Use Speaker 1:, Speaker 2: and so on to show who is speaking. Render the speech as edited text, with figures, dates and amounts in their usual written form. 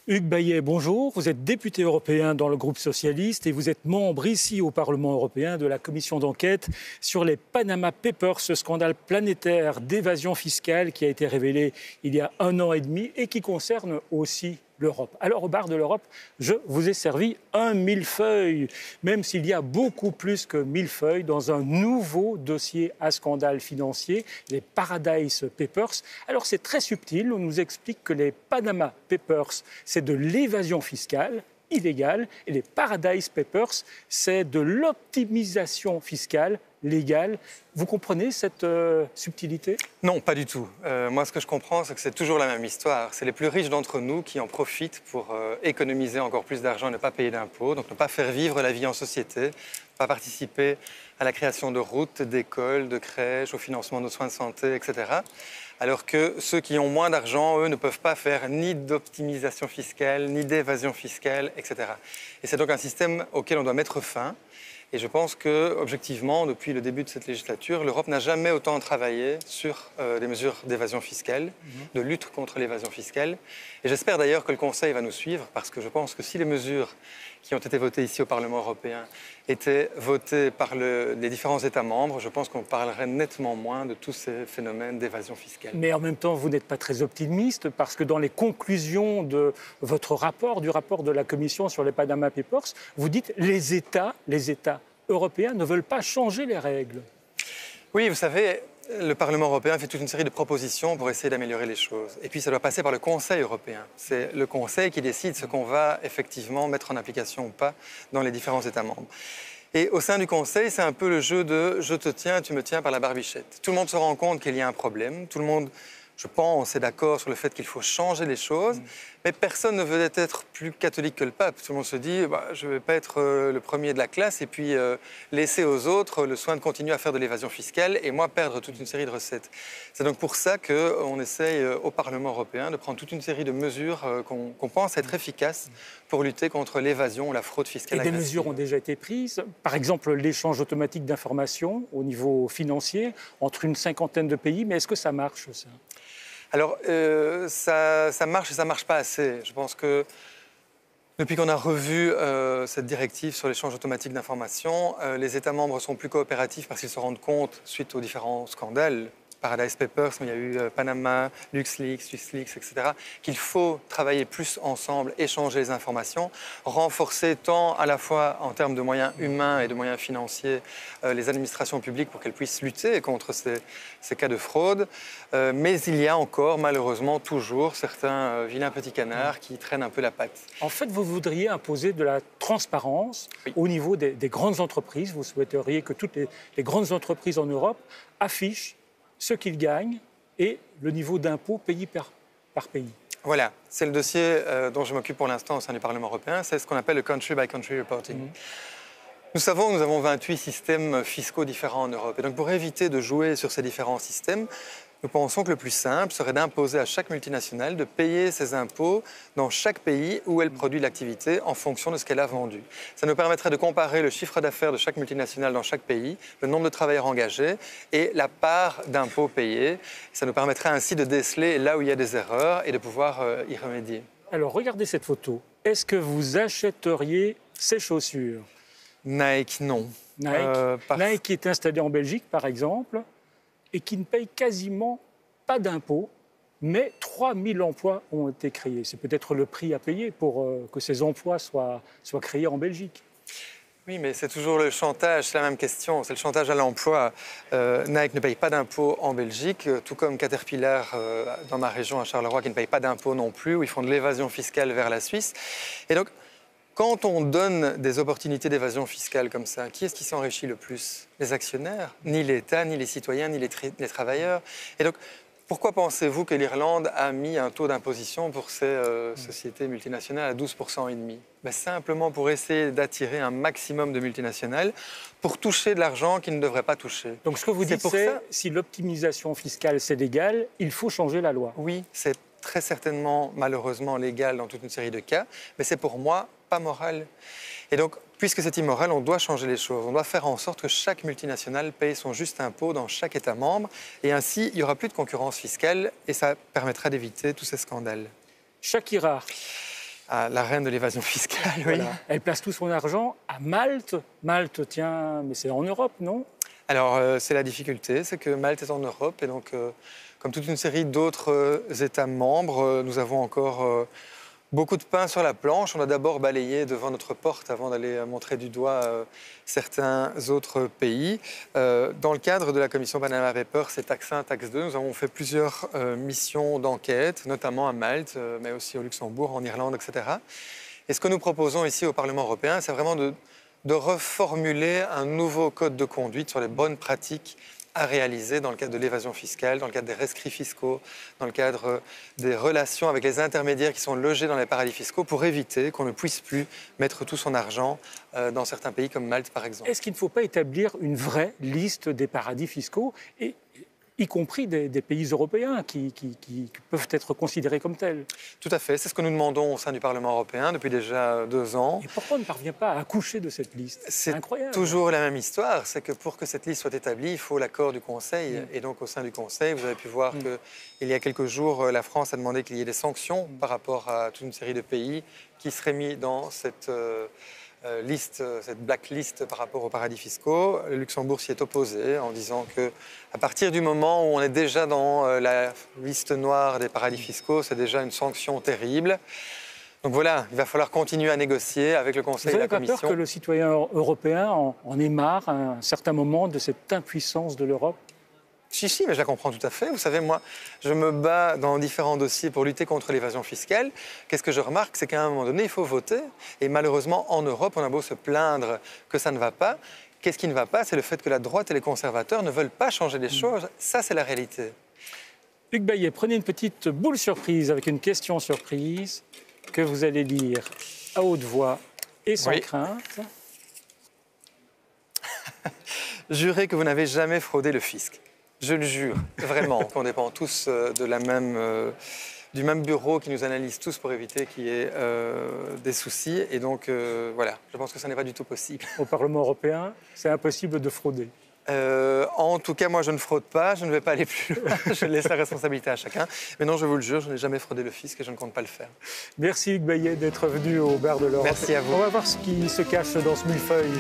Speaker 1: Hugues Bayet, bonjour. Vous êtes député européen dans le groupe socialiste et vous êtes membre ici au Parlement européen de la commission d'enquête sur les Panama Papers, ce scandale planétaire d'évasion fiscale qui a été révélé il y a 1 an et demi et qui concerne aussi l'Europe. Alors au bar de l'Europe, je vous ai servi un millefeuille, même s'il y a beaucoup plus que millefeuille dans un nouveau dossier à scandale financier, les Paradise Papers. Alors c'est très subtil, on nous explique que les Panama Papers, c'est de l'évasion fiscale illégale et les Paradise Papers, c'est de l'optimisation fiscale légale. Vous comprenez cette subtilité ?
Speaker 2: Non, pas du tout. Moi, ce que je comprends, c'est que c'est toujours la même histoire. C'est les plus riches d'entre nous qui en profitent pour économiser encore plus d'argent et ne pas payer d'impôts, donc ne pas faire vivre la vie en société, ne pas participer à la création de routes, d'écoles, de crèches, au financement de nos soins de santé, etc. Alors que ceux qui ont moins d'argent, eux, ne peuvent pas faire ni d'optimisation fiscale, ni d'évasion fiscale, etc. Et c'est donc un système auquel on doit mettre fin. Et je pense que, objectivement, depuis le début de cette législature, l'Europe n'a jamais autant travaillé sur des mesures d'évasion fiscale, de lutte contre l'évasion fiscale. Et j'espère d'ailleurs que le Conseil va nous suivre, parce que je pense que si les mesures qui ont été votées ici au Parlement européen étaient votées par les différents États membres, je pense qu'on parlerait nettement moins de tous ces phénomènes d'évasion fiscale.
Speaker 1: Mais en même temps, vous n'êtes pas très optimiste, parce que dans les conclusions de votre rapport, du rapport de la Commission sur les Panama Papers, vous dites que les États européens ne veulent pas changer les règles.
Speaker 2: Oui, vous savez, le Parlement européen fait toute une série de propositions pour essayer d'améliorer les choses. Et puis ça doit passer par le Conseil européen. C'est le Conseil qui décide ce qu'on va effectivement mettre en application ou pas dans les différents États membres. Et au sein du Conseil, c'est un peu le jeu de « je te tiens, tu me tiens par la barbichette ». Tout le monde se rend compte qu'il y a un problème. Tout le monde, je pense, est d'accord sur le fait qu'il faut changer les choses. Mais personne ne veut être plus catholique que le pape. Tout le monde se dit je ne vais pas être le premier de la classe et puis laisser aux autres le soin de continuer à faire de l'évasion fiscale et moi perdre toute une série de recettes. C'est donc pour ça qu'on essaye au Parlement européen de prendre toute une série de mesures qu'on pense être efficaces pour lutter contre l'évasion ou la fraude fiscale.
Speaker 1: Et des mesures ont déjà été prises. Par exemple, l'échange automatique d'informations au niveau financier entre une cinquantaine de pays. Mais est-ce que ça marche, ça ?
Speaker 2: Alors, ça marche et ça ne marche pas assez. Je pense que depuis qu'on a revu cette directive sur l'échange automatique d'informations, les États membres sont plus coopératifs parce qu'ils se rendent compte, suite aux différents scandales, Paradise Papers, mais il y a eu Panama, LuxLeaks, SwissLeaks, etc., qu'il faut travailler plus ensemble, échanger les informations, renforcer tant à la fois en termes de moyens humains et de moyens financiers les administrations publiques pour qu'elles puissent lutter contre ces cas de fraude. Mais il y a encore, malheureusement, toujours certains vilains petits canards qui traînent un peu la patte.
Speaker 1: En fait, vous voudriez imposer de la transparence au niveau des grandes entreprises. Vous souhaiteriez que toutes les grandes entreprises en Europe affichent ce qu'ils gagnent et le niveau d'impôt payé par pays.
Speaker 2: Voilà, c'est le dossier dont je m'occupe pour l'instant au sein du Parlement européen. C'est ce qu'on appelle le country-by-country reporting. Nous savons que nous avons 28 systèmes fiscaux différents en Europe. Et donc pour éviter de jouer sur ces différents systèmes, nous pensons que le plus simple serait d'imposer à chaque multinationale de payer ses impôts dans chaque pays où elle produit l'activité en fonction de ce qu'elle a vendu. Ça nous permettrait de comparer le chiffre d'affaires de chaque multinationale dans chaque pays, le nombre de travailleurs engagés et la part d'impôts payés. Ça nous permettrait ainsi de déceler là où il y a des erreurs et de pouvoir y remédier.
Speaker 1: Alors regardez cette photo. Est-ce que vous achèteriez ces chaussures ?
Speaker 2: Nike, non.
Speaker 1: Nike qui est installé en Belgique, par exemple, et qui ne paye quasiment pas d'impôts, mais 3000 emplois ont été créés. C'est peut-être le prix à payer pour que ces emplois soient créés en Belgique.
Speaker 2: Oui, mais c'est toujours le chantage, c'est la même question, c'est le chantage à l'emploi. Nike ne paye pas d'impôts en Belgique, tout comme Caterpillar dans ma région à Charleroi qui ne paye pas d'impôts non plus, où ils font de l'évasion fiscale vers la Suisse. Et donc, quand on donne des opportunités d'évasion fiscale comme ça, qui est-ce qui s'enrichit le plus ? Les actionnaires, ni l'État, ni les citoyens, ni les travailleurs. Et donc, pourquoi pensez-vous que l'Irlande a mis un taux d'imposition pour ces sociétés multinationales à 12,5 % ? Simplement pour essayer d'attirer un maximum de multinationales pour toucher de l'argent qu'ils ne devraient pas toucher.
Speaker 1: Donc ce que vous dites, c'est si l'optimisation fiscale c'est légal, il faut changer la loi.
Speaker 2: Oui, c'est très certainement, malheureusement, légal dans toute une série de cas, mais c'est pour moi pas moral. Et donc, puisque c'est immoral, on doit changer les choses. On doit faire en sorte que chaque multinationale paye son juste impôt dans chaque État membre. Et ainsi, il n'y aura plus de concurrence fiscale et ça permettra d'éviter tous ces scandales.
Speaker 1: Shakira.
Speaker 2: Ah, la reine de l'évasion fiscale, oui.
Speaker 1: Voilà. Elle place tout son argent à Malte. Malte, tiens, mais c'est en Europe, non?
Speaker 2: Alors, c'est la difficulté, c'est que Malte est en Europe et donc, comme toute une série d'autres États membres, nous avons encore beaucoup de pain sur la planche. On a d'abord balayé devant notre porte avant d'aller montrer du doigt certains autres pays. Dans le cadre de la commission Panama Papers, c'est taxe 1, taxe 2, nous avons fait plusieurs missions d'enquête, notamment à Malte, mais aussi au Luxembourg, en Irlande, etc. Et ce que nous proposons ici au Parlement européen, c'est vraiment de reformuler un nouveau code de conduite sur les bonnes pratiques à réaliser dans le cadre de l'évasion fiscale, dans le cadre des rescrits fiscaux, dans le cadre des relations avec les intermédiaires qui sont logés dans les paradis fiscaux pour éviter qu'on ne puisse plus mettre tout son argent dans certains pays comme Malte par exemple.
Speaker 1: Est-ce qu'il ne faut pas établir une vraie liste des paradis fiscaux, y compris des pays européens qui peuvent être considérés comme tels?
Speaker 2: Tout à fait, c'est ce que nous demandons au sein du Parlement européen depuis déjà 2 ans.
Speaker 1: Et pourquoi on ne parvient pas à accoucher de cette liste? C'est incroyable.
Speaker 2: C'est toujours la même histoire, c'est que pour que cette liste soit établie, il faut l'accord du Conseil. Et donc au sein du Conseil, vous avez pu voir qu'il y a quelques jours, la France a demandé qu'il y ait des sanctions par rapport à toute une série de pays qui seraient mis dans cette liste, cette blacklist par rapport aux paradis fiscaux. Le Luxembourg s'y est opposé en disant qu'à partir du moment où on est déjà dans la liste noire des paradis fiscaux, c'est déjà une sanction terrible. Donc voilà, il va falloir continuer à négocier avec le Conseil et la Commission.
Speaker 1: Vous n'avez pas peur que le citoyen européen en ait marre à un certain moment de cette impuissance de l'Europe?
Speaker 2: Si, mais je la comprends tout à fait. Vous savez, moi, je me bats dans différents dossiers pour lutter contre l'évasion fiscale. Qu'est-ce que je remarque? C'est qu'à un moment donné, il faut voter. Et malheureusement, en Europe, on a beau se plaindre que ça ne va pas. Qu'est-ce qui ne va pas? C'est le fait que la droite et les conservateurs ne veulent pas changer les choses. Ça, c'est la réalité.
Speaker 1: Hugues Bayet, prenez une petite boule surprise avec une question surprise que vous allez lire à haute voix et sans crainte.
Speaker 2: Jurez que vous n'avez jamais fraudé le fisc. Je le jure, vraiment, qu'on dépend tous du même bureau qui nous analyse tous pour éviter qu'il y ait des soucis. Et donc, voilà, je pense que ça n'est pas du tout possible.
Speaker 1: Au Parlement européen, c'est impossible de frauder.
Speaker 2: En tout cas, moi, je ne fraude pas, je ne vais pas aller plus loin, je laisse la responsabilité à chacun. Mais non, je vous le jure, je n'ai jamais fraudé le fisc et je ne compte pas le faire.
Speaker 1: Merci Hugues Bayet d'être venu au bar de l'Europe.
Speaker 2: Merci à vous.
Speaker 1: On va voir ce qui se cache dans ce millefeuille.